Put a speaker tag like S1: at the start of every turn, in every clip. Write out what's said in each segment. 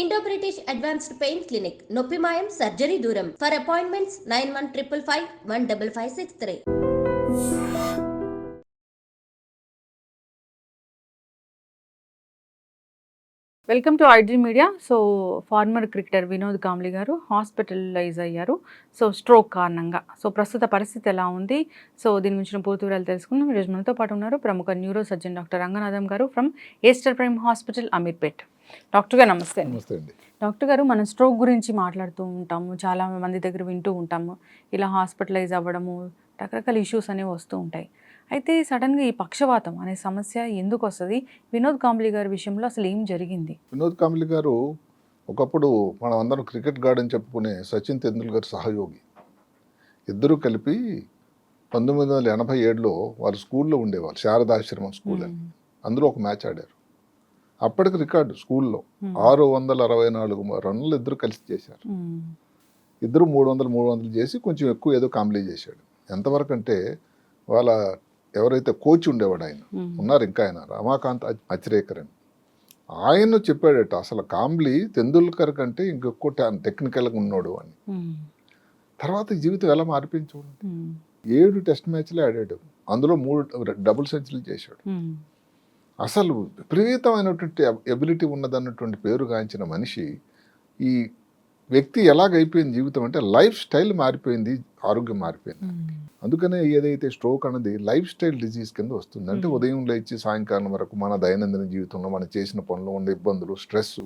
S1: Indo British advanced pain clinic నొప్పి మాయం surgery దూరం for appointments 9155515563.
S2: Welcome to iDream media. So farmer cricketer Vinod Kambli గారు hospitalise అయ్యారు. So stroke కారణంగా. సో ప్రస్తుత పరిస్థితి ఎలా ఉంది, సో దీని గురించి పూర్తి వివరాలు తెలుసుకుందాం. ఈరోజు మనతో పాటు ఉన్నారు ప్రముఖ న్యూరో సర్జన్ డాక్టర్ రంగనాథం గారు from Aster prime hospital Ameerpet. Doctor గారు నమస్తే.
S3: నమస్తే అండి.
S2: డాక్టర్ గారు, మనం స్ట్రోక్ గురించి మాట్లాడుతూ ఉంటాము, చాలా మంది దగ్గర వింటూ ఉంటాము, ఇలా హాస్పిటలైజ్ అవ్వడము, రకరకాల ఇష్యూస్ అనేవి వస్తూ ఉంటాయి. అయితే సడన్గా ఈ పక్షవాతం అనే సమస్య ఎందుకు వస్తుంది? వినోద్ కాంబ్లీ గారి విషయంలో అసలు ఏం జరిగింది?
S3: వినోద్ కాంబ్లీ గారు ఒకప్పుడు మనం అందరం క్రికెట్ గార్డ్ అని చెప్పుకునే సచిన్ తెందుల్కర్ సహయోగి. ఇద్దరూ కలిపి 1987లో వారు స్కూల్లో ఉండేవారు, శారదాశ్రమం స్కూల్ అని. అందులో ఒక మ్యాచ్ ఆడారు. అప్పటికి రికార్డు స్కూల్లో 664 రన్నులు ఇద్దరు కలిసి చేశారు. ఇద్దరు 300 చేసి కొంచెం ఎక్కువ ఏదో కాంబ్లీ చేశాడు. ఎంతవరకు అంటే వాళ్ళ ఎవరైతే కోచ్ ఉండేవాడు, ఆయన ఉన్నారు ఇంకా, ఆయన రమాకాంత్ అచ్రేకర్ అని, ఆయన చెప్పాడట అసలు కాంబ్లీ తెందుల్కర్ కంటే ఇంకెక్కువ టెక్నికల్గా ఉన్నాడు అని. తర్వాత జీవితం ఎలా మారిపోయింది చూడండి. 7 టెస్ట్ మ్యాచ్లే ఆడాడు, అందులో 3 డబుల్ సెంచరీలు చేశాడు. అసలు విపరీతమైనటువంటి ఎబిలిటీ ఉన్నదన్నటువంటి పేరు గాంచిన మనిషి, ఈ వ్యక్తి ఎలాగైపోయింది జీవితం అంటే లైఫ్ స్టైల్ మారిపోయింది, ఆరోగ్యం మారిపోయింది. అందుకనే ఏదైతే స్ట్రోక్ అన్నది లైఫ్ స్టైల్ డిజీజ్ కింద వస్తుంది. అంటే ఉదయం లేచి సాయంకాలం వరకు మన దైనందిన జీవితంలో మనం చేసిన పనులు ఉండే ఇబ్బందులు, స్ట్రెస్,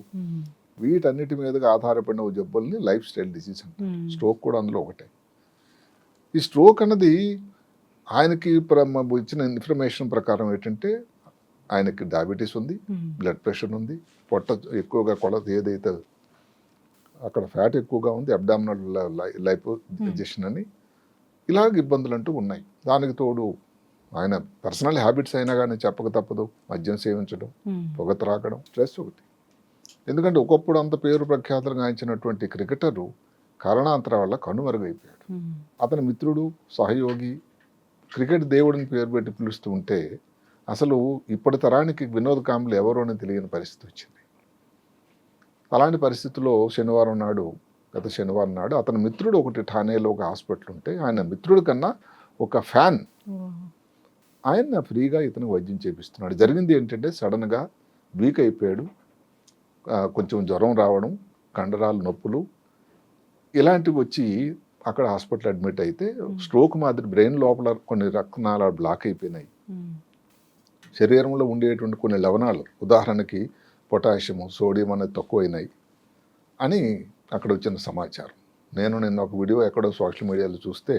S3: వీటన్నిటి మీదుగా ఆధారపడిన జబ్బుల్ని లైఫ్ స్టైల్ డిజీజ్ అంటారు. స్ట్రోక్ కూడా అందులో ఒకటే. ఈ స్ట్రోక్ అన్నది ఆయనకి ఇచ్చిన ఇన్ఫర్మేషన్ ప్రకారం ఏంటంటే ఆయనకి డయాబెటీస్ ఉంది, బ్లడ్ ప్రెషర్ ఉంది, పొట్ట ఎక్కువగా కొలత ఏదైతే అక్కడ ఫ్యాట్ ఎక్కువగా ఉంది, అబ్డామినల్ లైపోజెషన్ అని, ఇలాగ ఇబ్బందులు అంటూ ఉన్నాయి. దానికి తోడు ఆయన పర్సనల్ హ్యాబిట్స్ అయినా కానీ చెప్పక తప్పదు, మద్యం సేవించడం, పొగ త్రాగడం, స్ట్రెస్ ఒకటి. ఎందుకంటే ఒకప్పుడు అంత పేరు ప్రఖ్యాతులు గాంచినటువంటి క్రికెటరు కారణాంతర వల్ల కనుమరుగైపోయాడు. అతని మిత్రుడు, సహయోగి, క్రికెట్ దేవుడిని పేరు పెట్టి పిలుస్తూ ఉంటే అసలు ఇప్పటి తరానికి వినోద్ కాంబ్లీ ఎవరో అని తెలియని పరిస్థితి వచ్చింది. అలాంటి పరిస్థితుల్లో గత శనివారం నాడు అతని మిత్రుడు ఒకటి ఠానేలో ఒక హాస్పిటల్ ఉంటే, ఆయన మిత్రుడి కన్నా ఒక ఫ్యాన్ ఆయన ఫ్రీగా ఇతను వైద్యం చేపిస్తున్నాడు. జరిగింది ఏంటంటే సడన్గా వీక్ అయిపోయాడు, కొంచెం జ్వరం రావడం, కండరాలు నొప్పులు ఇలాంటివి వచ్చి అక్కడ హాస్పిటల్ అడ్మిట్ అయితే స్ట్రోక్ మాదిరి బ్రెయిన్ లోపల కొన్ని రక్తనాళాలు బ్లాక్ అయిపోయినాయి. శరీరంలో ఉండేటువంటి కొన్ని లవణాలు, ఉదాహరణకి పొటాషియము, సోడియం అనేది తక్కువైనాయి అని అక్కడ వచ్చిన సమాచారం. నిన్న ఒక వీడియో ఎక్కడో సోషల్ మీడియాలో చూస్తే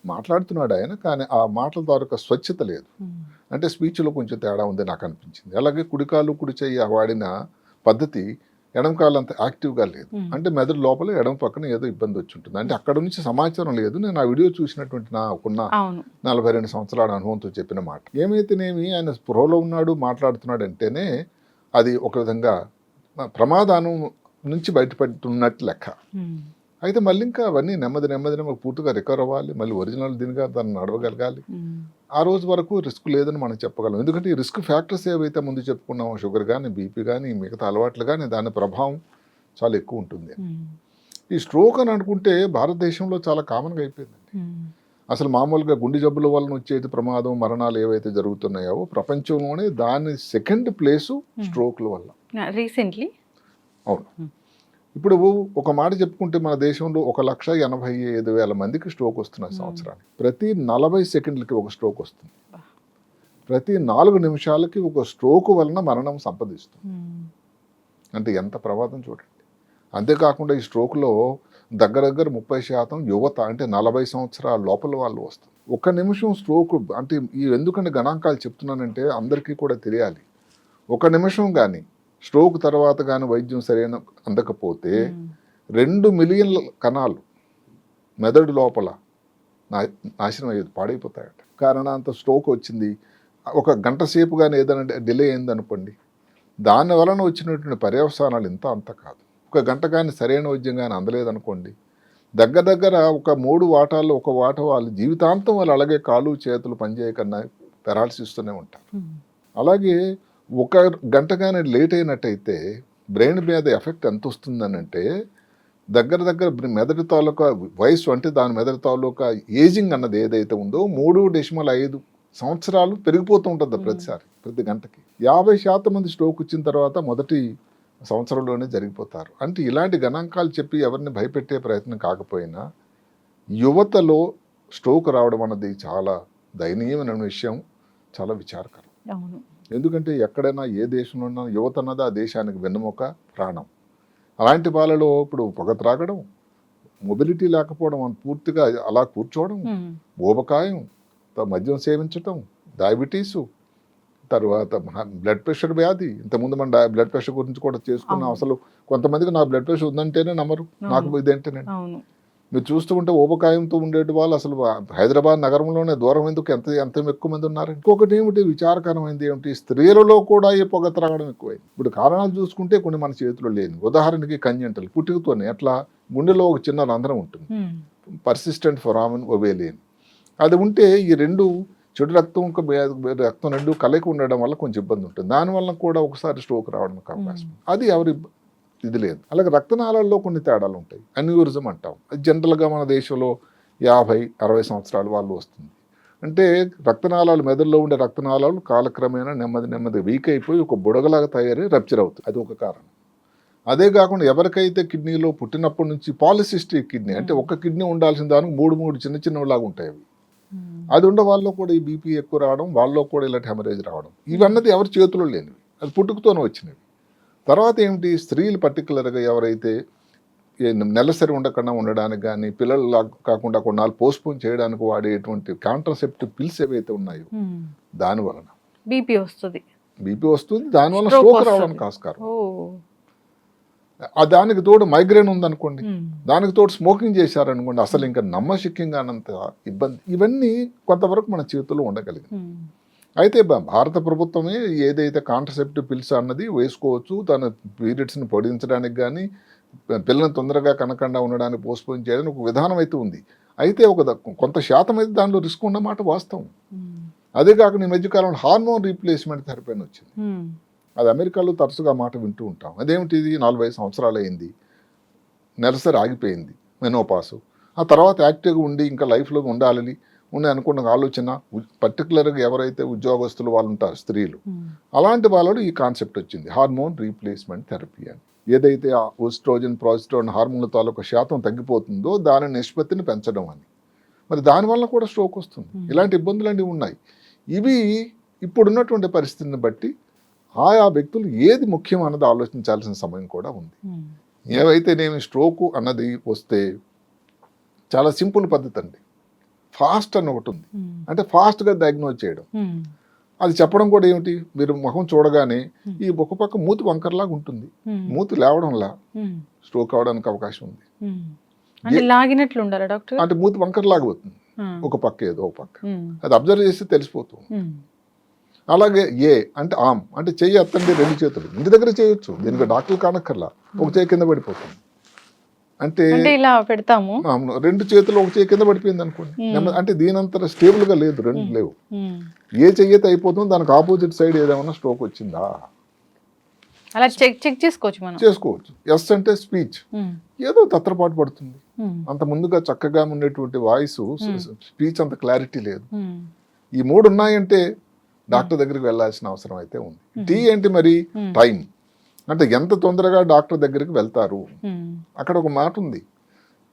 S3: మాట్లాడుతున్నాడు ఆయన, కానీ ఆ మాటల ద్వారా స్వచ్ఛత లేదు. అంటే స్పీచ్లో కొంచెం తేడా ఉంది నాకు అనిపించింది. అలాగే కుడికాలు కుడి చెయ్యి వాడిన పద్ధతి ఎడమ కాలు అంత యాక్టివ్గా లేదు. అంటే మెదడు లోపల ఎడమ పక్కన ఏదో ఇబ్బంది వచ్చి ఉంటుంది. అంటే అక్కడ నుంచి సమాచారం లేదు. నేను ఆ వీడియో చూసినటువంటి నాకున్న 42 సంవత్సరాల అనుభవంతో చెప్పిన మాట. ఏమైతేనేమి ఆయన స్పృహలో ఉన్నాడు, మాట్లాడుతున్నాడు అంటేనే అది ఒక విధంగా ప్రమాదం నుంచి బయటపడుతున్నట్టు లెక్క. అయితే మళ్ళీ ఇంకా అవన్నీ నెమ్మది పూర్తిగా రికవర్ అవ్వాలి, మళ్ళీ ఒరిజినల్ దీనిగా దాన్ని నడవగలగాలి. ఆ రోజు వరకు రిస్క్ లేదని మనం చెప్పగలం. ఎందుకంటే ఈ రిస్క్ ఫ్యాక్టర్స్ ఏవైతే ముందు చెప్పుకున్నామో, షుగర్ కానీ, బీపీ కానీ, మిగతా అలవాట్లు కానీ, దాని ప్రభావం చాలా ఎక్కువ ఉంటుంది. ఈ స్ట్రోక్ అని అనుకుంటే భారతదేశంలో చాలా కామన్గా అయిపోయిందండి. అసలు మామూలుగా గుండె జబ్బుల వలన వచ్చేది ప్రమాదం, మరణాలు ఏవైతే జరుగుతున్నాయో ప్రపంచంలోనే దాని సెకండ్ ప్లేసు స్ట్రోక్ల వల్ల
S2: రీసెంట్లీ.
S3: అవును. ఇప్పుడు ఒక మాట చెప్పుకుంటే మన దేశంలో 1,85,000 మందికి స్ట్రోక్ వస్తున్నాయి సంవత్సరానికి. ప్రతి 40 సెకండ్లకి ఒక స్ట్రోక్ వస్తుంది. ప్రతి 4 నిమిషాలకి ఒక స్ట్రోక్ వలన మరణం సంపాదిస్తుంది. అంటే ఎంత ప్రమాదం చూడండి. అంతేకాకుండా ఈ స్ట్రోక్లో దగ్గర 30% యువత, అంటే 40 సంవత్సరాల లోపల వాళ్ళు వస్తారు. 1 నిమిషం స్ట్రోక్ అంటే ఎందుకంటే గణాంకాలు చెప్తున్నానంటే అందరికీ కూడా తెలియాలి. 1 నిమిషం కానీ స్ట్రోక్ తర్వాత కానీ వైద్యం సరైన అందకపోతే 2 మిలియన్ల కణాలు మెదడు లోపల నాశనం అయ్యేది, పాడైపోతాయట. కారణాంత స్ట్రోక్ వచ్చింది, 1 గంట సేపు కానీ ఏదైనా డిలే అయింది అనుకోండి, దాని వలన వచ్చినటువంటి పర్యవసానాలు అంత కాదు. 1 గంట కానీ సరైన వైద్యం కానీ అందలేదనుకోండి, దగ్గర ఒక 3 వాటాల్లో 1 వాట వాళ్ళు జీవితాంతం వాళ్ళు అలాగే కాళ్ళు చేతులు పనిచేయకన్నా పెరాలసిస్తూనే ఉంటారు. అలాగే 1 గంట కానీ లేట్ అయినట్టయితే బ్రెయిన్ మీద ఎఫెక్ట్ ఎంత వస్తుందనంటే దగ్గర మెదడు తాలూకా వయసు అంటే దాని మెదడు తాలూకా ఏజింగ్ అన్నది ఏదైతే ఉందో 3.5 సంవత్సరాలు పెరిగిపోతూ ఉంటుంది ప్రతిసారి ప్రతి గంటకి. 50% మంది స్ట్రోక్ వచ్చిన తర్వాత మొదటి సంవత్సరంలోనే జరిగిపోతారు. అంటే ఇలాంటి గణాంకాలు చెప్పి ఎవరిని భయపెట్టే ప్రయత్నం కాకపోయినా యువతలో స్ట్రోక్ రావడం అన్నది చాలా దయనీయమైన విషయం, చాలా విచారకరం. ఎందుకంటే ఎక్కడైనా ఏ దేశంలో ఉన్నా యువత అన్నది ఆ దేశానికి వెన్నెముక, ప్రాణం. అలాంటి వాళ్ళలో ఇప్పుడు పొగ త్రాగడం, మొబిలిటీ లేకపోవడం, పూర్తిగా అలా కూర్చోవడం, ఊబకాయం, మద్యం సేవించటం, డయాబెటీసు, తర్వాత బ్లడ్ ప్రెషర్ వ్యాధి. ఇంతకుముందు మనం బ్లడ్ ప్రెషర్ గురించి కూడా చేసుకున్నాం. అసలు కొంతమందికి నా బ్లడ్ ప్రెషర్ ఉందంటేనే నమ్మరు, నాకు ఇదేంటేనండి. మీరు చూస్తూ ఉంటే ఊబకాయంతో ఉండేటి వాళ్ళు అసలు హైదరాబాద్ నగరంలోనే దూరం ఎందుకు ఎంత ఎక్కువ మంది ఉన్నారు. ఇంకొకటి ఏమిటి విచారకరమైనది ఏమిటి, స్త్రీలలో కూడా ఈ పొగ త్రాగడం ఎక్కువైంది. ఇప్పుడు కారణాలు చూసుకుంటే కొన్ని మన చేతిలో లేని, ఉదాహరణకి కంజంటల్, పుట్టుకతోనే ఎట్లా గుండెలో ఒక చిన్న రంధ్రం ఉంటుంది, పర్సిస్టెంట్ ఫొరామిన్ ఒవేలియన్. అది ఉంటే ఈ రెండు చెడు రక్తం రెండు కలయిక ఉండడం వల్ల కొంచెం ఇబ్బంది ఉంటుంది. దానివల్ల కూడా ఒకసారి స్ట్రోక్ రావడానికి అవకాశం. అది ఎవరి ఇది లేదు. అలాగే రక్తనాళాల్లో కొన్ని తేడాలు ఉంటాయి, అన్యూరిజం అంటాం. అది జనరల్గా మన దేశంలో 50-60 సంవత్సరాల వాళ్ళు వస్తుంది. అంటే రక్తనాళాలు, మెదడులో ఉండే రక్తనాళాలు కాలక్రమేణా నెమ్మది వీక్ అయిపోయి ఒక బుడగలాగా తయారై రప్చర్ అవుతుంది. అది ఒక కారణం. అదే కాకుండా ఎవరికైతే కిడ్నీలో పుట్టినప్పటి నుంచి పాలిసిస్టిక్ కిడ్నీ, అంటే ఒక కిడ్నీ ఉండాల్సిన దానికి 3 చిన్నలాగా ఉంటాయి అవి. అది ఉండే వాళ్ళలో కూడా ఈ బీపీ ఎక్కువ రావడం, వాళ్ళలో కూడా ఇలాంటి హెమరేజ్ రావడం, ఇవన్నది ఎవరి చేతిలో లేనివి, అది పుట్టుకతోనే వచ్చినవి. తర్వాత ఏమిటి, స్త్రీలు పర్టికులర్గా ఎవరైతే నెలసరి ఉండకుండా ఉండడానికి కానీ, పిల్లలు కాకుండా కొన్నాళ్ళు పోస్ట్పోన్ చేయడానికి వాడేటువంటి కాంట్రాసెప్టివ్ పిల్స్ ఏవైతే ఉన్నాయో దాని వలన బీపీ వస్తుంది, దానివల్ల స్ట్రోక్ రావడానికి ఆస్కారం. దానికి తోడు మైగ్రేన్ ఉందనుకోండి, దానికి తోడు స్మోకింగ్ చేశారనుకోండి, అసలు ఇంకా నమ్మశక్యంగా అన్నంత ఇబ్బంది. ఇవన్నీ కొంతవరకు మన చేతుల్లో ఉండగలిగింది. అయితే భారత ప్రభుత్వమే ఏదైతే కాంట్రసెప్టివ్ పిల్స్ అన్నది వేసుకోవచ్చు, తన పీరియడ్స్ని పొడిగించడానికి కానీ, పిల్లల్ని తొందరగా కనకుండా ఉండడానికి పోస్ట్పోన్ చేయడానికి ఒక విధానం అయితే ఉంది. అయితే కొంత శాతం అయితే దానిలో రిస్క్ ఉన్నమాట వాస్తవం. అదే కాకుండా ఈ మధ్యకాలంలో హార్మోన్ రీప్లేస్మెంట్ థెరపీ అని వచ్చింది. అది అమెరికాలో తరచుగా మాట వింటూ ఉంటాం. అదేమిటిది, 45 సంవత్సరాలు అయింది, నెలసరి ఆగిపోయింది, మెనోపాసు, ఆ తర్వాత యాక్టివ్గా ఉండి ఇంకా లైఫ్లో ఉండాలని అనుకున్న ఆలోచన, పర్టికులర్గా ఎవరైతే ఉద్యోగస్తులు వాళ్ళు ఉంటారు స్త్రీలు, అలాంటి వాళ్ళు ఈ కాన్సెప్ట్ వచ్చింది, హార్మోన్ రీప్లేస్మెంట్ థెరపీ అని. ఏదైతే ఓస్ట్రోజన్, ప్రాజెస్టెరాన్ హార్మోన్ల తాలూకు శాతం తగ్గిపోతుందో దాని నిష్పత్తిని పెంచడం అని. మరి దానివల్ల కూడా స్ట్రోక్ వస్తుంది. ఇలాంటి ఇబ్బందులన్నీ ఉన్నాయి. ఇవి ఇప్పుడున్నటువంటి పరిస్థితిని బట్టి ఆయా వ్యక్తులు ఏది ముఖ్యం అన్నది ఆలోచించాల్సిన సమయం కూడా ఉంది. ఏవైతేనేమి స్ట్రోకు అన్నది వస్తే చాలా సింపుల్ పద్ధతి అండి, ఫాస్ట్ అని ఒకటి ఉంది. అంటే ఫాస్ట్గా డయాగ్నోజ్ చేయడం. అది చెప్పడం కూడా ఏమిటి, మీరు ముఖం చూడగానే ఈ ఒక పక్క మూతి వంకరలాగా ఉంటుంది, మూతి లేవడంలా స్ట్రోక్ అవడానికి అవకాశం ఉంది. అంటే మూతి వంకరలాగా అవుతుంది, ఒక పక్క ఏదో ఒక పక్క, అది అబ్జర్వ్ చేస్తే తెలిసిపోతుంది. అలాగే అంటే ఆమ్, అంటే చెయ్యి ఎత్తండి, 2 చేతులు ఇంటి దగ్గర చేయొచ్చు, దీనికి డాక్టర్ కానక్కర్లా, ఒక చేయి కింద పడిపోతుంది. అంటే ఇలా పెడతాము, 2 చేతులు ఒక చేయి కింద పడిపోయింది అనుకోండి, అంటే దీనంత స్టేబుల్ గా లేదు, 2 లేవు. ఏ చెయ్యి అయిపోతుందో దానికి ఆపోజిట్ సైడ్ ఏదేమన్నా స్ట్రోక్ వచ్చిందా
S2: అలా చెక్
S3: చేసుకోవచ్చు. ఎస్ అంటే స్పీచ్, ఏదో తత్రపాటు పడుతుంది, అంత ముందుగా చక్కగా ఉండేటువంటి వాయిస్, స్పీచ్ అంత క్లారిటీ లేదు. ఈ 3 ఉన్నాయంటే డాక్టర్ దగ్గరికి వెళ్ళాల్సిన అవసరం అయితే ఉంది. టీ ఏంటి మరి, టైం, అంటే ఎంత తొందరగా డాక్టర్ దగ్గరికి వెళ్తారు. అక్కడ ఒక మాట ఉంది,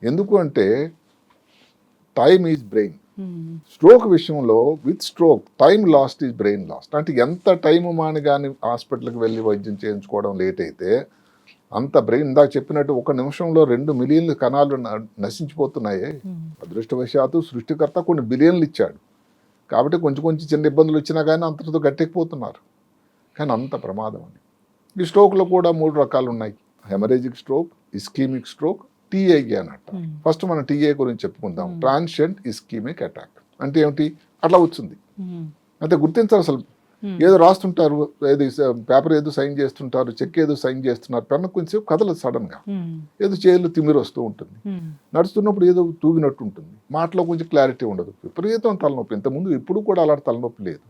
S3: ఎందుకు అంటే టైమ్ ఈజ్ బ్రెయిన్. స్ట్రోక్ విషయంలో with stroke time last is brain last. అంటే ఎంత టైం మాని కానీ హాస్పిటల్కి వెళ్ళి వైద్యం చేయించుకోవడం లేట్ అయితే అంత బ్రెయిన్, ఇందాక చెప్పినట్టు 1 నిమిషంలో 2 మిలియన్ల కణాలు నశించిపోతున్నాయి. అదృష్టవశాత్తు సృష్టికర్త కొన్ని బిలియన్లు ఇచ్చాడు కాబట్టి కొంచెం చిన్న ఇబ్బందులు వచ్చినా కానీ అంతటితో గట్టెక్కిపోతున్నారు. కానీ అంత ప్రమాదం అని. ఈ స్ట్రోక్లో కూడా 3 రకాలు ఉన్నాయి, haemorrhagic stroke, ischaemic stroke, TIA అన్నట్టు. ఫస్ట్ మనం టీఏ గురించి చెప్పుకుందాం, ట్రాన్షియంట్ ఇస్కీమిక్ అటాక్. అంటే ఏమిటి, అట్లా వచ్చింది, అంటే గుర్తించాలి. అసలు ఏదో రాస్తుంటారు, ఏదో పేపర్ ఏదో సైన్ చేస్తుంటారు, చెక్ ఏదో సైన్ చేస్తున్నారు, పెన్ను కొంచెం కదలదు, సడన్ గా ఏదో చేతులు తిమ్మిరి వస్తూ ఉంటుంది, నడుస్తున్నప్పుడు ఏదో తూగినట్టు ఉంటుంది, మాటలో కొంచెం క్లారిటీ ఉండదు, విపరీతం తలనొప్పి. ఇంతకుముందు ఇప్పుడు కూడా అలాంటి తలనొప్పి లేదు.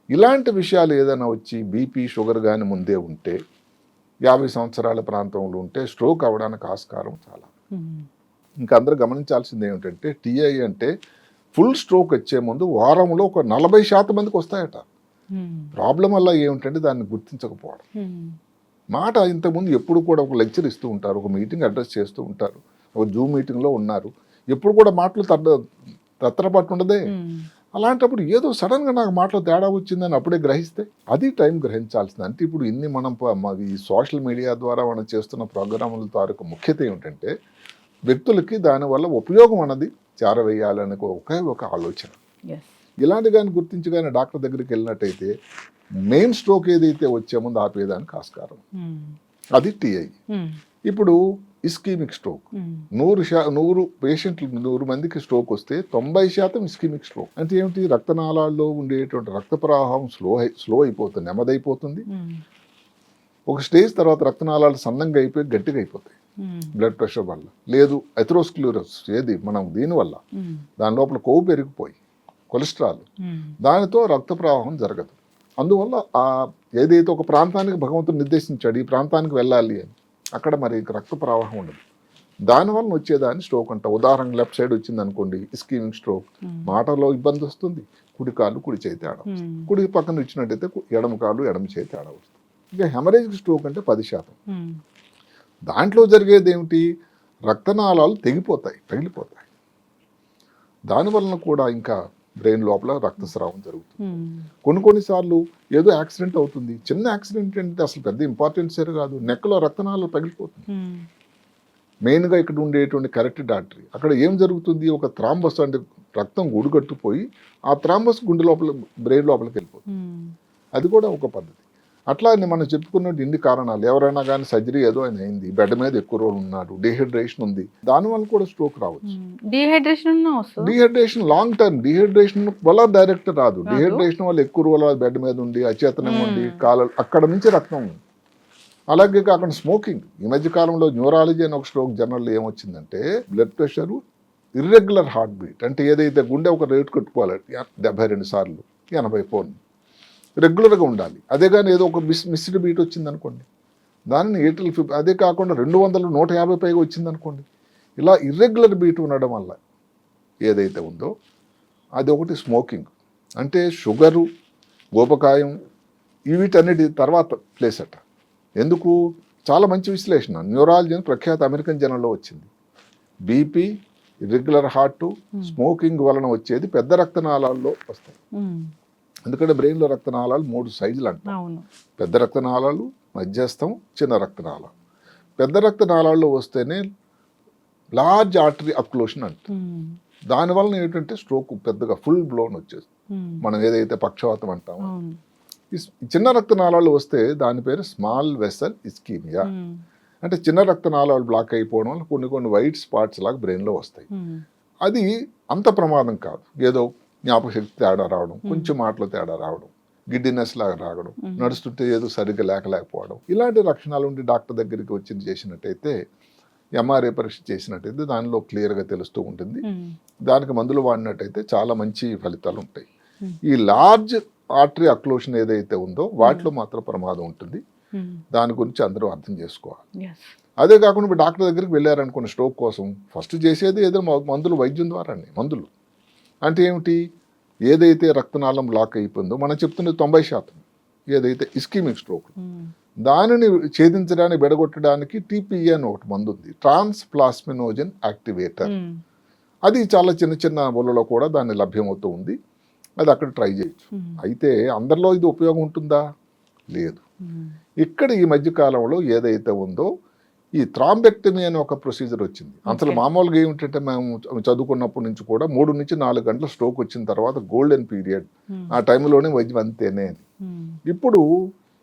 S3: ఇలాంటి విషయాలు ఏదైనా వచ్చి బీపీ, షుగర్ కానీ ముందే ఉంటే 50 సంవత్సరాల ప్రాంతంలో ఉంటే స్ట్రోక్ అవ్వడానికి ఆస్కారం చాలా. ఇంకా అందరూ గమనించాల్సింది ఏమిటంటే టీఐ అంటే ఫుల్ స్ట్రోక్ వచ్చే ముందు వారంలో ఒక 40% మందికి వస్తాయట. ప్రాబ్లం వల్ల ఏమిటంటే దాన్ని గుర్తించకపోవడం. మాట ఇంతకుముందు ఎప్పుడు కూడా ఒక లెక్చర్ ఇస్తూ ఉంటారు, ఒక మీటింగ్ అడ్రస్ చేస్తూ ఉంటారు, ఒక జూమ్ మీటింగ్లో ఉన్నారు, ఎప్పుడు కూడా మాటలు తత్తరపాటు ఉండదే. అలాంటప్పుడు ఏదో సడన్గా నాకు మాటలో తేడా వచ్చిందని అప్పుడే గ్రహిస్తే అది టైం గ్రహించాల్సింది. అంటే ఇప్పుడు ఇన్ని మనం ఈ సోషల్ మీడియా ద్వారా మనం చేస్తున్న ప్రోగ్రాముల తాలూకు ముఖ్యత ఏమిటంటే వ్యక్తులకి దానివల్ల ఉపయోగం అన్నది చేరవేయాలనే ఒకే ఒక ఆలోచన. ఇలాంటి కానీ గుర్తించి కానీ డాక్టర్ దగ్గరికి వెళ్ళినట్టయితే మెయిన్ స్ట్రోక్ ఏదైతే వచ్చే ముందు ఆపేదానికి ఆస్కారం. అది టీఐ. ఇప్పుడు ఇస్కీమిక్ స్ట్రోక్ 100 పేషెంట్లు 100 మందికి స్ట్రోక్ వస్తే 90% ఇస్కీమిక్ స్ట్రోక్. అంటే ఏమిటి? రక్తనాళాల్లో ఉండేటువంటి రక్త ప్రవాహం స్లో అయిపోతుంది, నెమ్మదైపోతుంది. ఒక స్టేజ్ తర్వాత రక్తనాళాలు సన్నంగా అయిపోయి గట్టిగా అయిపోతాయి బ్లడ్ ప్రెషర్ వల్ల, లేదు ఎథెరోస్క్లెరోసిస్ ఏది మనం దీనివల్ల దాని లోపల కొవ్వు పెరిగిపోయి కొలెస్ట్రాల్, దానితో రక్త ప్రవాహం జరగదు. అందువల్ల ఏదైతే ఒక ప్రాంతానికి భగవంతుడు నిర్దేశించాడు ఈ ప్రాంతానికి వెళ్ళాలి అని, అక్కడ మరి రక్త ప్రవాహం ఉండదు. దానివల్ల వచ్చేదాన్ని స్ట్రోక్ అంట. ఉదాహరణ లెఫ్ట్ సైడ్ వచ్చింది అనుకోండి ఇస్కీమిక్ స్ట్రోక్, మాటలో ఇబ్బంది వస్తుంది, కుడి కాలు కుడి చేయి తేడా వస్తుంది, కుడి పక్కన ఇచ్చినట్టయితే ఎడమ కాలు ఎడమ చేయి తేడా వస్తుంది. ఇంకా హెమరేజిక్ స్ట్రోక్ అంటే 10%. దాంట్లో జరిగేది ఏమిటి? రక్తనాళాలు తెగిపోతాయి, పగిలిపోతాయి. దానివలన కూడా ఇంకా బ్రెయిన్ లోపల రక్తస్రావం జరుగుతుంది. కొన్నిసార్లు ఏదో యాక్సిడెంట్ అవుతుంది, చిన్న యాక్సిడెంట్ అంటే అసలు పెద్ద ఇంపార్టెన్స్ కాదు, నెక్కలో రక్తనాళాలు పగిలిపోతుంది. మెయిన్గా ఇక్కడ ఉండేటువంటి కరెక్టెడ్ ఆర్టరీ, అక్కడ ఏం జరుగుతుంది? ఒక థ్రాంబస్ అంటే రక్తం గుడిగట్టుపోయి ఆ థ్రాంబస్ గుండె లోపల బ్రెయిన్ లోపలికి వెళ్ళిపోతుంది. అది కూడా ఒక పద్ధతి. అట్లా మనం చెప్పుకున్నట్టు ఇన్ని కారణాలు, ఎవరైనా కానీ సర్జరీ ఏదో ఆయన అయింది, బెడ్ మీద ఎక్కువ రోజులు ఉన్నాడు, డిహైడ్రేషన్ ఉంది, దానివల్ల కూడా స్ట్రోక్ రావచ్చు. డిహైడ్రేషన్ లాంగ్ టర్మ్, డిహైడ్రేషన్ వల్ల డైరెక్ట్ రాదు, డిహైడ్రేషన్ వల్ల ఎక్కువ రోజులు బెడ్ మీద ఉండి అచేతనం ఉండి కాలు అక్కడ నుంచి రక్తం ఉంది. అలాగే కాకుండా స్మోకింగ్. ఈ మధ్య కాలంలో న్యూరాలజీ అని ఒక స్ట్రోక్ జర్నల్ ఏమొచ్చిందంటే blood pressure irregular heart beat, అంటే ఏదైతే గుండె ఒక రేటు కట్టుకోవాలి 72 సార్లు 84 రెగ్యులర్గా ఉండాలి. అదే కానీ ఏదో ఒక మిస్డ్ బీట్ వచ్చింది అనుకోండి, దానిని ఏటిల్ అదే కాకుండా 200 150 పైగా వచ్చింది అనుకోండి, ఇలా ఇర్రెగ్యులర్ బీట్ ఉండడం వల్ల ఏదైతే ఉందో అది ఒకటి. స్మోకింగ్ అంటే షుగరు, ఊబకాయం, వీటన్నిటి తర్వాత ప్లేస్ అట. ఎందుకు? చాలా మంచి విశ్లేషణ న్యూరాలజీ అని ప్రఖ్యాత అమెరికన్ జర్నల్లో వచ్చింది. బీపీ, ఇర్రెగ్యులర్ హార్ట్, స్మోకింగ్ వలన వచ్చేది పెద్ద రక్తనాళాల్లో వస్తాయి. ఎందుకంటే బ్రెయిన్లో రక్తనాళాలు 3 సైజులు అంటాం. పెద్ద రక్తనాళాలు, మధ్యస్థం, చిన్న రక్తనాళాలు. పెద్ద రక్తనాళాల్లో వస్తేనే లార్జ్ ఆర్టరీ అక్లూషన్ అంటాం. దానివల్ల ఏంటంటే స్ట్రోక్ పెద్దగా ఫుల్ బ్లోన్ వచ్చేస్తుంది. మనం ఏదైతే పక్షవాతం అంటామో, ఈ చిన్న రక్తనాళాలు వస్తే దాని పేరు స్మాల్ వెసల్ ఇస్కీమియా. అంటే చిన్న రక్తనాళాలు బ్లాక్ అయిపోవడం వల్ల కొన్ని వైట్ స్పాట్స్ లాగా బ్రెయిన్లో వస్తాయి. అది అంత ప్రమాదం కాదు. ఏదో జ్ఞాపకశక్తి తేడా రావడం, కొంచెం మాటలు తేడా రావడం, గిడ్డినెస్ లాగా రావడం, నడుస్తుంటే ఏదో సరిగ్గా లేకపోవడం, ఇలాంటి లక్షణాలు ఉండి డాక్టర్ దగ్గరికి వచ్చి చేసినట్టయితే, ఎంఆర్ఐ పరీక్ష చేసినట్టయితే దానిలో క్లియర్గా తెలుస్తూ ఉంటుంది. దానికి మందులు వాడినట్టయితే చాలా మంచి ఫలితాలు ఉంటాయి. ఈ లార్జ్ ఆర్టరీ అక్లూషన్ ఏదైతే ఉందో వాటిలో మాత్రం ప్రమాదం ఉంటుంది. దాని గురించి అందరూ అర్థం చేసుకోవాలి. అదే కాకుండా ఇప్పుడు డాక్టర్ దగ్గరికి వెళ్ళారనుకున్న స్ట్రోక్ కోసం ఫస్ట్ చేసేది ఏదో మందులు, వైద్యం ద్వారానే మందులు. అంటే ఏమిటి? ఏదైతే రక్తనాళం బ్లాక్ అయిపోయిందో మనం చెప్తున్నది 90% ఏదైతే ఇస్కీమిక్ స్ట్రోక్, దానిని ఛేదించడానికి బెడగొట్టడానికి టీపీఏ అని ఒకటి మందు ఉంది, ట్రాన్స్ ప్లాస్మినోజన్ యాక్టివేటర్. అది చాలా చిన్న బొల్లలో కూడా దాన్ని లభ్యమవుతూ ఉంది. అది అక్కడ ట్రై చేయొచ్చు. అయితే అందరిలో ఇది ఉపయోగం ఉంటుందా? లేదు. ఇక్కడ ఈ మధ్య కాలంలో ఏదైతే ఉందో ఈ థ్రాంబెక్టమీ అనే ఒక ప్రొసీజర్ వచ్చింది. అసలు మామూలుగా ఏమిటంటే మేము చదువుకున్నప్పటి నుంచి కూడా 3 నుంచి 4 గంటల స్ట్రోక్ వచ్చిన తర్వాత గోల్డెన్ పీరియడ్, ఆ టైంలోనే వైద్యం అంతేనే. ఇప్పుడు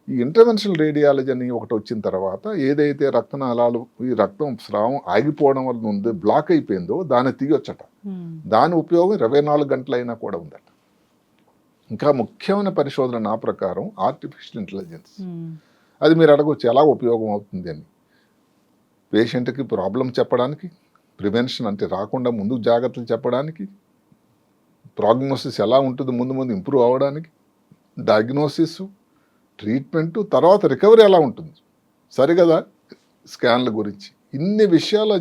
S3: ఈ ఇంటర్వెన్షనల్ రేడియాలజీ అని ఒకటి వచ్చిన తర్వాత ఏదైతే రక్తనాళాలు ఈ రక్తం స్రావం ఆగిపోవడం వల్ల ఉంది, బ్లాక్ అయిపోయిందో దాన్ని తీయొచ్చట. దాని ఉపయోగం 24 గంటలైనా కూడా ఉందట. ఇంకా ముఖ్యమైన పరిశోధన నా ప్రకారం ఆర్టిఫిషియల్ ఇంటెలిజెన్స్. అది మీరు అడగవచ్చు ఎలా ఉపయోగం అవుతుంది అని. పేషెంట్కి ప్రాబ్లం చెప్పడానికి, ప్రివెన్షన్ అంటే రాకుండా ముందు జాగ్రత్తలు చెప్పడానికి, ప్రోగ్నోసిస్ ఎలా ఉంటుంది ముందు ఇంప్రూవ్ అవ్వడానికి, డయాగ్నోసిస్, ట్రీట్మెంట్, తర్వాత రికవరీ ఎలా ఉంటుంది, సరిగదా స్కాన్ల గురించి ఇన్ని విషయాల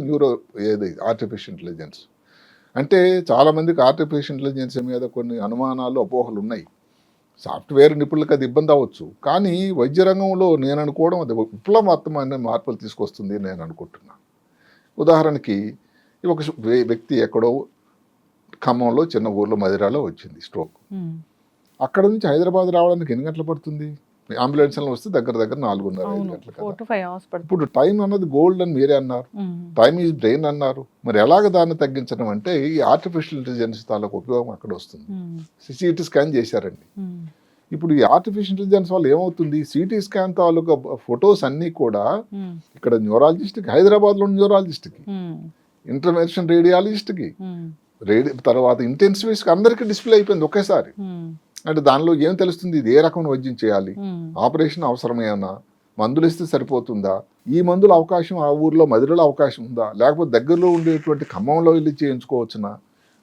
S3: ఆర్టిఫిషియల్ ఇంటెలిజెన్స్ అంటే చాలామందికి ఆర్టిఫిషియల్ ఇంటెలిజెన్స్ మీద కొన్ని అనుమానాలు అపోహలు ఉన్నాయి. సాఫ్ట్వేర్ నిపుణులకు అది ఇబ్బంది అవ్వచ్చు, కానీ వైద్య రంగంలో నేను అనుకోవడం అది విప్లవాత్మకమైన మార్పులు తీసుకొస్తుంది నేను అనుకుంటున్నాను. ఉదాహరణకి ఒక వ్యక్తి ఎక్కడో ఖమ్మంలో చిన్న ఊర్లో మదిరాలో వచ్చింది స్ట్రోక్. అక్కడ నుంచి హైదరాబాద్ రావడానికి ఎన్ని గంటలు పడుతుంది? అంబులెన్స్లో వస్తే దగ్గర 4:30-5 గంటలు కదా. ఇప్పుడు టైం అన్నది గోల్డ్ అని మీరే అన్నారు, టైం ఈజ్ బ్రెయిన్ అన్నారు. మరి ఎలాగ దాన్ని తగ్గించడం అంటే ఈ ఆర్టిఫిషియల్ ఇంటెలిజెన్స్ తాలూకు ఉపయోగం అక్కడ వస్తుంది. సిటీ స్కాన్ చేశారండి. ఇప్పుడు ఈ ఆర్టిఫిషియల్ ఇంటెలిజెన్స్ వల్ల ఏమవుతుంది, సిటీ స్కాన్ తాలూకా ఫొటోస్ అన్నీ కూడా ఇక్కడ న్యూరాలజిస్ట్కి, హైదరాబాద్లో న్యూరాలజిస్ట్కి, ఇంటర్వెన్షన్ రేడియాలజిస్ట్కి, తర్వాత ఇంటెన్సివిస్ట్కి అందరికీ డిస్ప్లే అయిపోయింది ఒకేసారి. అంటే దానిలో ఏం తెలుస్తుంది, ఇది ఏ రకమైన వైద్యం చేయాలి, ఆపరేషన్ అవసరమేనా, మందులు ఇస్తే సరిపోతుందా, ఈ మందుల అవకాశం ఆ ఊర్లో మదిరలో అవకాశం ఉందా, లేకపోతే దగ్గరలో ఉండేటువంటి ఖమ్మంలో వెళ్ళి చేయించుకోవచ్చునా,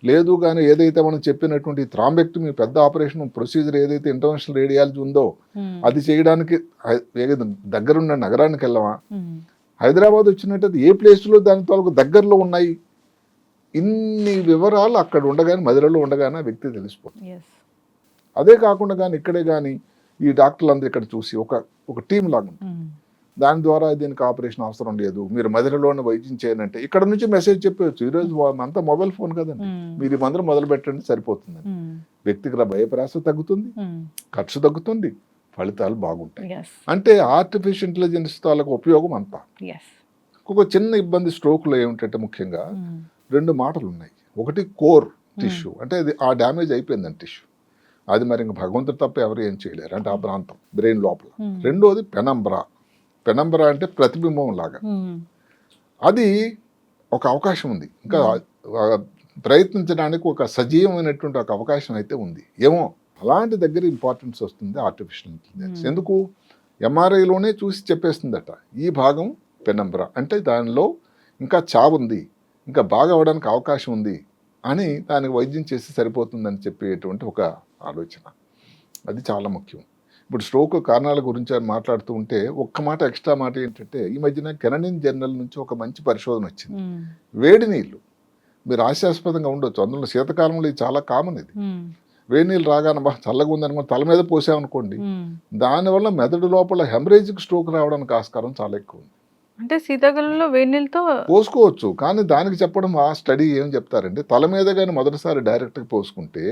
S3: లేదు కానీ ఏదైతే మనం చెప్పినటువంటి థ్రాంబెక్టమీ పెద్ద ఆపరేషన్ ప్రొసీజర్ ఏదైతే ఇంటర్వెన్షనల్ రేడియాలజీ ఉందో అది చేయడానికి దగ్గరున్న నగరానికి వెళ్ళవా, హైదరాబాద్ వచ్చినట్టు ఏ ప్లేస్లో దాని తాలూకు దగ్గరలో ఉన్నాయి, ఇన్ని వివరాలు అక్కడ ఉండగానే మదిరలో ఉండగానే ఆ వ్యక్తి తెలిసిపోతుంది. అదే కాకుండా కానీ ఇక్కడే కానీ ఈ డాక్టర్లు అందరూ ఇక్కడ చూసి ఒక టీం లాగా ఉంటుంది. దాని ద్వారా దీనికి ఆపరేషన్ అవసరం లేదు, మీరు మదిరలోనే వైద్యం చేయనంటే ఇక్కడ నుంచి మెసేజ్ చెప్పవచ్చు. ఈరోజు అంతా మొబైల్ ఫోన్ కదండి, మీరు ఈ మందులు మొదలు పెట్టండి సరిపోతుందని. వ్యక్తిగత భయప్రాస తగ్గుతుంది, ఖర్చు తగ్గుతుంది, ఫలితాలు బాగుంటాయి. అంటే ఆర్టిఫిషియల్ ఇంటెలిజెన్స్ తాలూకు ఉపయోగం అంతా. ఒక చిన్న ఇబ్బంది స్ట్రోక్లో ఏమిటంటే ముఖ్యంగా 2 మాటలు ఉన్నాయి. ఒకటి కోర్ టిష్యూ, అంటే అది ఆ డ్యామేజ్ అయిపోయిందండి టిష్యూ, అది మరి ఇంక భగవంతుడు తప్ప ఎవరు ఏం చేయలేరు, అంటే ఆ ప్రాంతం బ్రెయిన్ లోపల. రెండోది పెనంబ్రా. పెనంబ్రా అంటే ప్రతిబింబం లాగా, అది ఒక అవకాశం ఉంది, ఇంకా ప్రయత్నించడానికి ఒక సజీవమైనటువంటి ఒక అవకాశం అయితే ఉంది. ఏమో అలాంటి దగ్గర ఇంపార్టెన్స్ వస్తుంది ఆర్టిఫిషియల్ ఇంటెలిజెన్స్. ఎందుకు, ఎంఆర్ఐలోనే చూసి చెప్పేస్తుందట ఈ భాగం పెనంబ్రా, అంటే దానిలో ఇంకా చావుంది, ఇంకా బాగా అవ్వడానికి అవకాశం ఉంది అని దానికి వైద్యం చేసి సరిపోతుందని చెప్పేటువంటి ఒక ఆలోచన. అది చాలా ముఖ్యం. ఇప్పుడు స్ట్రోక్ కారణాల గురించి అని మాట్లాడుతూ ఉంటే ఒక్క మాట ఎక్స్ట్రా మాట ఏంటంటే, ఈ మధ్యన కెనడియన్ జర్నల్ నుంచి ఒక మంచి పరిశోధన వచ్చింది. వేడి నీళ్ళు మీరు హాస్యాస్పదంగా ఉండొచ్చు, అందులో శీతకాలంలో ఇది చాలా కామన్. ఇది వేడి నీళ్ళు రాగానే బాగా చల్లగా ఉందనుకోండి తల మీద పోసామనుకోండి, దానివల్ల మెదడు లోపల హెమరేజిక్ స్ట్రోక్ రావడానికి ఆస్కారం చాలా ఎక్కువ ఉంది.
S2: అంటే శీతాకాలంలో వేడి నీళ్ళతో
S3: పోసుకోవచ్చు, కానీ దానికి చెప్పడం ఆ స్టడీ ఏం చెప్తారంటే, తల మీద కానీ మొదటిసారి డైరెక్ట్గా పోసుకుంటే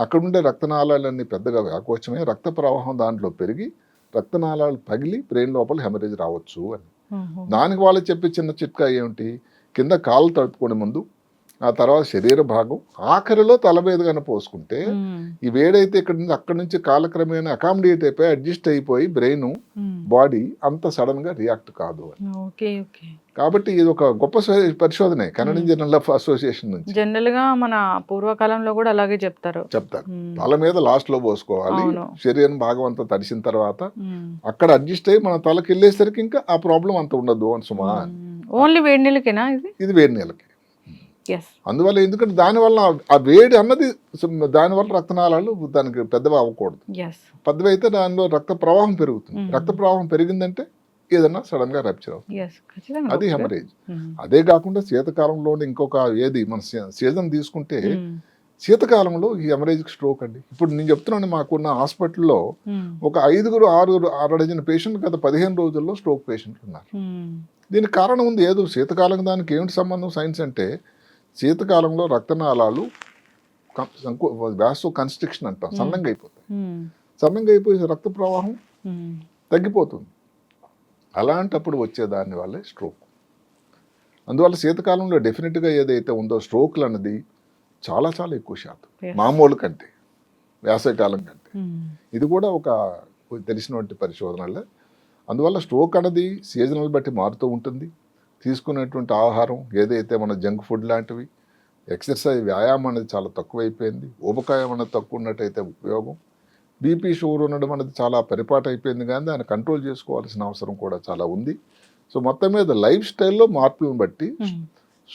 S3: అక్కడ ఉండే రక్తనాళాలన్నీ పెద్దగా వ్యాకోచమే, రక్త ప్రవాహం దాంట్లో పెరిగి రక్తనాళాలు పగిలి బ్రెయిన్ లోపల హెమరేజ్ రావచ్చు అని. దానికి వాళ్ళు చెప్పే చిన్న చిట్కా ఏమిటి, కింద కాళ్ళు తడుపుకునే ముందు, ఆ తర్వాత శరీర భాగం, ఆఖరిలో తల మీద కానీ పోసుకుంటే ఈ వేడైతే అక్కడి నుంచి కాలక్రమేణా అకామిడేట్ అయిపోయి అడ్జస్ట్ అయిపోయి బ్రెయిన్ బాడీ అంత సడన్ గా రియాక్ట్ కాదు అని. కాబట్టి ఇది ఒక గొప్ప పరిశోధనే కెనడియన్ జర్నల్ ఆఫ్ అసోసియేషన్ నుంచి.
S2: జనరల్ గా మన పూర్వకాలంలో కూడా అలాగే చెప్తారు.
S3: తల మీద లాస్ట్ లో పోసుకోవాలి, శరీరం భాగం అంతా తడిసిన తర్వాత అక్కడ అడ్జస్ట్ అయ్యి మన తలకి వెళ్ళేసరికి ఇంకా ఆ ప్రాబ్లం అంత ఉండదు అని సుమా.
S2: ఓన్లీ వేడి నీళ్ళకేనా ఇది
S3: వేడి నీళ్ళకి. అందువల్ల ఎందుకంటే దానివల్ల ఆ వేడి అన్నది దానివల్ల రక్తనాళాలు దానికి పెద్దవి అవ్వకూడదు. పెద్దవి అయితే దానిలో రక్త ప్రవాహం పెరుగుతుంది, రక్త ప్రవాహం పెరిగిందంటే ఏదన్నా సడన్ గా రప్చర్ అవుతుంది, అది హెమరేజ్. అదే కాకుండా శీతకాలంలో ఇంకొక ఏది మన సీజన్ తీసుకుంటే శీతకాలంలో ఈ హెమరేజిక్ స్ట్రోక్ అండి. ఇప్పుడు నేను చెప్తున్నాను, మాకున్న హాస్పిటల్లో ఒక 5-6 డజన్ పేషెంట్లు గత 15 రోజుల్లో స్ట్రోక్ పేషెంట్లు ఉన్నారు. దీనికి కారణం ఉంది, ఏదో శీతకాలం దానికి ఏమిటి సంబంధం సైన్స్ అంటే, శీతకాలంలో రక్తనాళాలు వ్యాసో కన్స్ట్రిక్షన్ అంటాం, సన్నంగా అయిపోతాయి. సన్నంగా అయిపోయి రక్త ప్రవాహం తగ్గిపోతుంది. అలాంటప్పుడు వచ్చేదాని వల్లే స్ట్రోక్. అందువల్ల శీతకాలంలో డెఫినెట్గా ఏదైతే ఉందో స్ట్రోక్లు అన్నది చాలా చాలా ఎక్కువ శాతం మామూలు కంటే, వేసవికాలం కంటే. ఇది కూడా ఒక తెలిసినటువంటి పరిశోధనలే. అందువల్ల స్ట్రోక్ అన్నది సీజనల్ బట్టి మారుతూ ఉంటుంది. తీసుకునేటువంటి ఆహారం ఏదైతే మన జంక్ ఫుడ్ లాంటివి, ఎక్సర్సైజ్ వ్యాయామం అనేది చాలా తక్కువైపోయింది, ఊబకాయం అనేది తక్కువ ఉన్నట్టయితే ఉపయోగం, బీపీ షుగర్ ఉండడం అనేది చాలా పరిపాటు అయిపోయింది, కానీ దాన్ని కంట్రోల్ చేసుకోవాల్సిన అవసరం కూడా చాలా ఉంది. సో మొత్తం మీద లైఫ్ స్టైల్లో మార్పులను బట్టి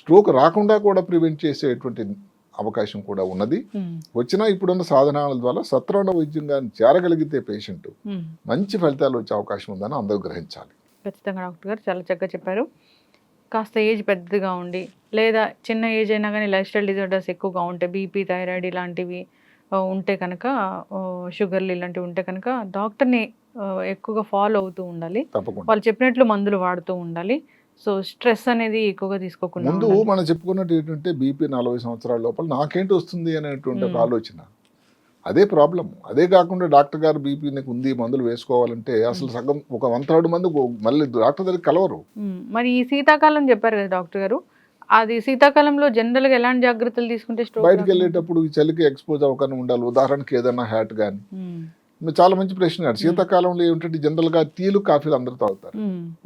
S3: స్ట్రోక్ రాకుండా కూడా ప్రివెంట్ చేసేటువంటి అవకాశం కూడా ఉన్నది. వచ్చినా ఇప్పుడున్న సాధనాల ద్వారా సత్వర వైద్యంగా చేరగలిగితే పేషెంట్ మంచి ఫలితాలు వచ్చే అవకాశం ఉందని అందరూ గ్రహించాలి.
S2: ఖచ్చితంగా డాక్టర్ గారు చాలా చక్కగా చెప్పారు. కాస్త ఏజ్ పెద్దగా ఉండి లేదా చిన్న ఏజ్ అయినా కానీ లైఫ్ స్టైల్ డిజార్డర్స్ ఎక్కువగా ఉంటే బీపీ, థైరాయిడ్ ఇలాంటివి ఉంటే కనుక షుగర్లు ఇలాంటివి ఉంటే కనుక డాక్టర్ని ఎక్కువగా ఫాలో అవుతూ ఉండాలి.
S3: తప్పకుండా.
S2: వాళ్ళు చెప్పినట్లు మందులు వాడుతూ ఉండాలి. సో స్ట్రెస్ అనేది ఎక్కువగా తీసుకోకుండా
S3: ముందు
S2: ఉండాలి.
S3: మనం చెప్పుకున్నట్టు ఏంటంటే బీపీ 40 సంవత్సరాల లోపల నాకేంటి వస్తుంది అనేటువంటి ఒక ఆలోచన. అదే ప్రాబ్లం. అదే కాకుండా డాక్టర్ గారు బీపీ నీకు ఉంది మందులు వేసుకోవాలంటే అసలు సగం ఒక 1/3 మంది మళ్ళీ డాక్టర్ దగ్గరికి కలవరు.
S2: మరి ఈ శీతాకాలం చెప్పారు కదా డాక్టర్ గారు, అది శీతాకాలంలో జనరల్గా ఎలాంటి జాగ్రత్తలు తీసుకుంటే స్ట్రోక్
S3: బయటకు వెళ్ళేటప్పుడు ఈ చలికి ఎక్స్పోజ్ అవ్వకుండా ఉండాలి. ఉదాహరణకి ఏదైనా హ్యాట్ కానీ. మీరు చాలా మంచి ప్రశ్న. శీతాకాలంలో ఏమిటంటే జనరల్గా టీలు కాఫీలు అందరూ తాగుతారు.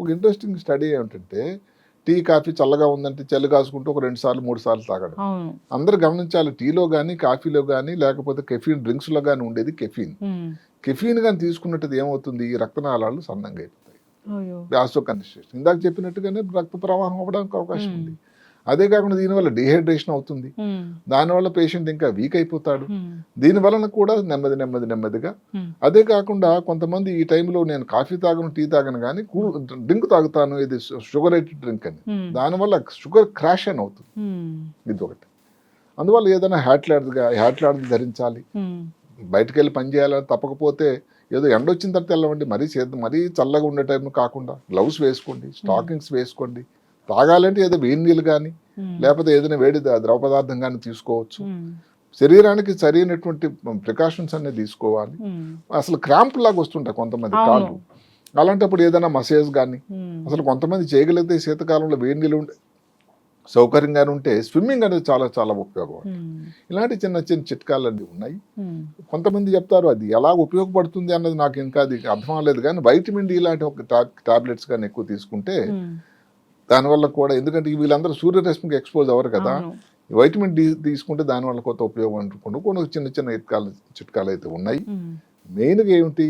S3: ఒక ఇంట్రెస్టింగ్ స్టడీ ఏమిటంటే టీ కాఫీ చల్లగా ఉందంటే చలి కాసుకుంటూ ఒక 2 సార్లు 3 సార్లు తాగడం. అందరూ గమనించాలి. టీలో కానీ కాఫీలో కానీ లేకపోతే కెఫీన్ డ్రింక్స్లో కానీ ఉండేది కెఫీన్. కెఫీన్ కానీ తీసుకున్నట్టు ఏమవుతుంది, ఈ రక్తనాళాలు సన్నంగా అయిపోతాయి. వాసో కన్స్ట్రిక్షన్ ఇందాక చెప్పినట్టుగానే రక్త ప్రవాహం అవ్వడానికి అవకాశం ఉంది. అదే కాకుండా దీనివల్ల డిహైడ్రేషన్ అవుతుంది. దానివల్ల పేషెంట్ ఇంకా వీక్ అయిపోతాడు. దీని వలన కూడా నెమ్మదిగా. అదే కాకుండా కొంతమంది ఈ టైంలో నేను కాఫీ తాగను టీ తాగను కానీ డ్రింక్ తాగుతాను, ఇది షుగరేటెడ్ డ్రింక్ అని. దానివల్ల షుగర్ క్రాష్ అని అవుతుంది. ఇది ఒకటి. అందువల్ల ఏదైనా హ్యాట్ లాంటిది ధరించాలి. బయటకు వెళ్ళి పని చేయాలని తప్పకపోతే ఏదో ఎండ వచ్చిన తర్వాత వెళ్ళవండి. మరీ చల్లగా ఉండే టైం కాకుండా గ్లౌస్ వేసుకోండి, స్టాకింగ్స్ వేసుకోండి. తాగాలంటే ఏదో వేడి నీళ్ళు కానీ లేకపోతే ఏదైనా వేడి ద్రవ పదార్థం కానీ తీసుకోవచ్చు. శరీరానికి సరైనటువంటి ప్రికాషన్స్ అన్ని తీసుకోవాలి. అసలు క్రాంప్ లాగా వస్తుంటాయి కొంతమంది కాళ్ళు. అలాంటప్పుడు ఏదైనా మసాజ్ కానీ అసలు కొంతమంది చేయగలిగితే శీతకాలంలో వేడి నీళ్ళు ఉంటే సౌకర్యంగానే ఉంటే స్విమ్మింగ్ అనేది చాలా చాలా ఉపయోగం. ఇలాంటి చిన్న చిట్కాలు అన్నీ ఉన్నాయి. కొంతమంది చెప్తారు అది ఎలా ఉపయోగపడుతుంది అన్నది నాకు ఇంకా అది అర్థం అవ్వలేదు. కానీ వైటమిన్ డి లాంటి ఒక టాబ్లెట్స్ కానీ ఎక్కువ తీసుకుంటే దానివల్ల కూడా, ఎందుకంటే వీళ్ళందరూ సూర్యరశ్మికి ఎక్స్పోజ్ అవ్వరు కదా, వైటమిన్ డి తీసుకుంటే దానివల్ల కొత్త ఉపయోగం అనుకుంటూ కొన్ని చిన్న చిట్కాలు అయితే ఉన్నాయి. మెయిన్గా ఏమిటి,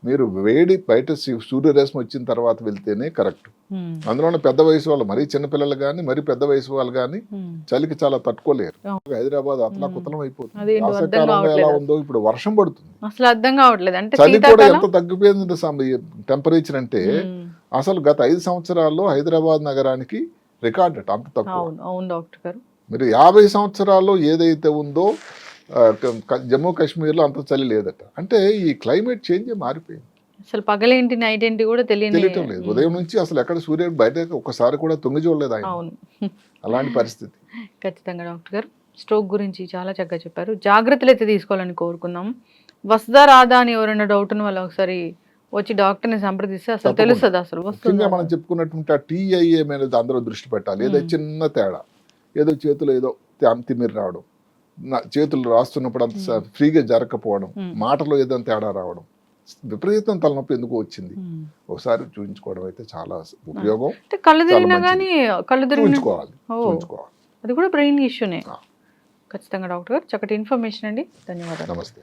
S3: మీరు వేడి బయట సూర్యరశ్మి వచ్చిన తర్వాత వెళ్తేనే కరెక్ట్. అందులోనే పెద్ద వయసు వాళ్ళు, మరీ చిన్నపిల్లలు కానీ మరీ పెద్ద వయసు వాళ్ళు కానీ చలికి చాలా తట్టుకోలేరు. హైదరాబాద్ అతలాకుతలం అయిపోతుంది. వర్షాకాలంలో ఎలా ఉందో ఇప్పుడు వర్షం పడుతుంది.
S2: అసలు అర్థం కావట్లేదు.
S3: చలి కూడా ఎంత తగ్గిపోయింది టెంపరేచర్ అంటే అసలు గత 5 సంవత్సరాల్లో హైదరాబాద్ నగరానికి రికార్డ్ అంత తక్కువ. మీరు 50 సంవత్సరాల్లో ఏదైతే ఉందో జమ్మూ కాశ్మీర్లో అంత చలి లేదట. అంటే ఈ క్లైమేట్ చేంజ్ మారిపోయింది.
S2: అసలు పగలేంటి నైట్ ఏంటి కూడా తెలియటం
S3: లేదు. ఉదయం నుంచి అసలు ఎక్కడ సూర్యుడు బయట ఒకసారి కూడా తొంగి చూడలేదు ఆయన. అలాంటి పరిస్థితి.
S2: ఖచ్చితంగా డాక్టర్ గారు స్ట్రోక్ గురించి చాలా చక్కగా చెప్పారు. జాగ్రత్తలు అయితే తీసుకోవాలని కోరుకుందాం. వస్తుందా రాదా అని ఎవరైనా డౌట్ ఉన్న వాళ్ళు ఒకసారి వచ్చి డాక్టర్ని సంప్రదిస్తే అసలు తెలుస్తుంది. అసలు వస్తుందా?
S3: మనం చెప్పుకున్నటువంటి TIA మీద అందరూ దృష్టి పెట్టాలి. ఏదో చిన్న తేడా, ఏదో చేతులు ఏదో తిమ్మిరి రావడం, చేతులు రాస్తున్నప్పుడు అంత ఫ్రీగా జరగకపోవడం, మాటలో ఏదైనా తేడా రావడం, విపరీతం తలనొప్పి ఎందుకు వచ్చింది, ఒకసారి చూపించుకోవడం అయితే చాలా ఉపయోగం.
S2: కళ్ళు తిరిగినా కానీ
S3: చూపించుకోవాలి.
S2: అది కూడా బ్రెయిన్ ఇష్యూనే. ఖచ్చితంగా డాక్టర్ గారు చక్కటి ఇన్ఫర్మేషన్ అండి. ధన్యవాదాలు.
S3: నమస్తే.